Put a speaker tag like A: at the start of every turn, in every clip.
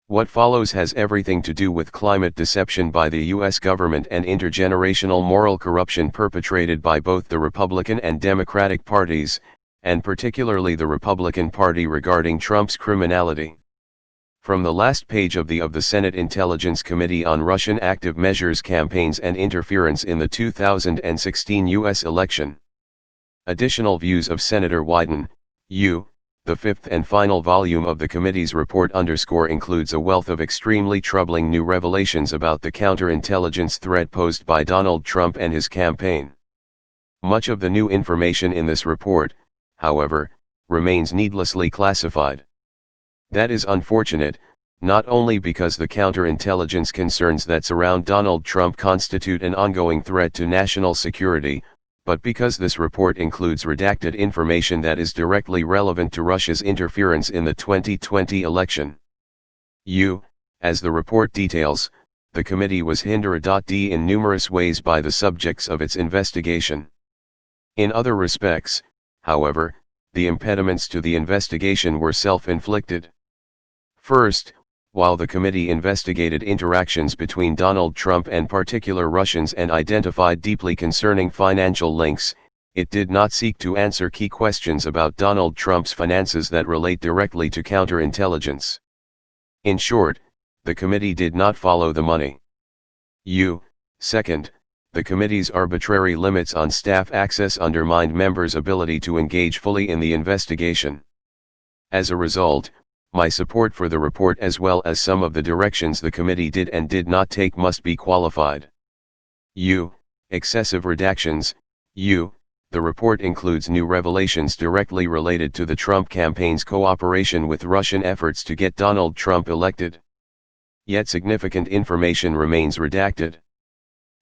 A: What follows has everything to do with climate deception by the US government and intergenerational moral corruption perpetrated by both the Republican and Democratic parties, and particularly the Republican Party regarding Trump's criminality. From the last page of the Senate Intelligence Committee on Russian Active Measures Campaigns and Interference in the 2016 U.S. election. Additional views of Senator Wyden, U. The fifth and final volume of the committee's report includes a wealth of extremely troubling new revelations about the counterintelligence threat posed by Donald Trump and his campaign. Much of the new information in this report, however, remains needlessly classified. That is unfortunate, not only because the counterintelligence concerns that surround Donald Trump constitute an ongoing threat to national security, but because this report includes redacted information that is directly relevant to Russia's interference in the 2020 election. As the report details, the committee was hindere.d in numerous ways by the subjects of its investigation. In other respects, however, the impediments to the investigation were self-inflicted. First, while the committee investigated interactions between Donald Trump and particular Russians and identified deeply concerning financial links, it did not seek to answer key questions about Donald Trump's finances that relate directly to counterintelligence. In short, the committee did not follow the money. Second, the committee's arbitrary limits on staff access undermined members' ability to engage fully in the investigation. As a result, my support for the report as well as some of the directions the committee did and did not take must be qualified. Excessive redactions. The report includes new revelations directly related to the Trump campaign's cooperation with Russian efforts to get Donald Trump elected. Yet significant information remains redacted.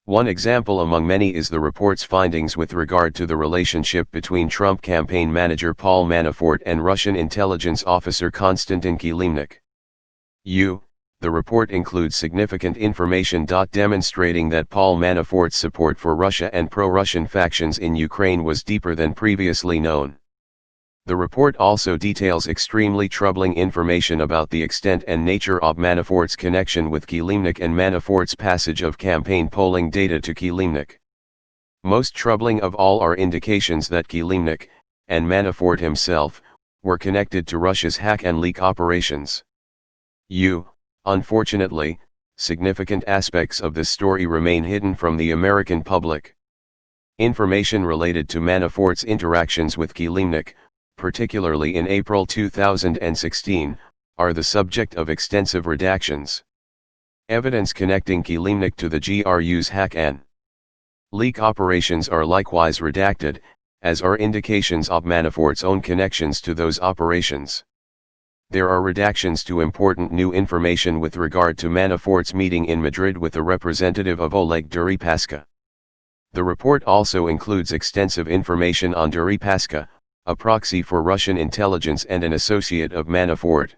A: One example among many is the report's findings with regard to the relationship between Trump campaign manager Paul Manafort and Russian intelligence officer Konstantin Kilimnik. The report includes significant information demonstrating that Paul Manafort's support for Russia and pro-Russian factions in Ukraine was deeper than previously known. The report also details extremely troubling information about the extent and nature of Manafort's connection with Kilimnik and Manafort's passage of campaign polling data to Kilimnik. Most troubling of all are indications that Kilimnik, and Manafort himself, were connected to Russia's hack and leak operations. Unfortunately, significant aspects of this story remain hidden from the American public. Information related to Manafort's interactions with Kilimnik, particularly in April 2016, are the subject of extensive redactions. Evidence connecting Kilimnik to the GRU's hack and leak operations are likewise redacted, as are indications of Manafort's own connections to those operations. There are redactions to important new information with regard to Manafort's meeting in Madrid with a representative of Oleg Deripaska. The report also includes extensive information on Deripaska, a proxy for Russian intelligence and an associate of Manafort.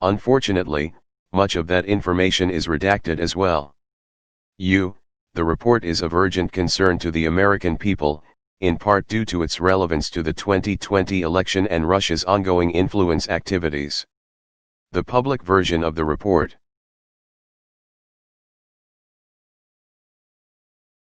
A: Unfortunately, much of that information is redacted as well. The report is of urgent concern to the American people, in part due to its relevance to the 2020 election and Russia's ongoing influence activities. The public version of the report.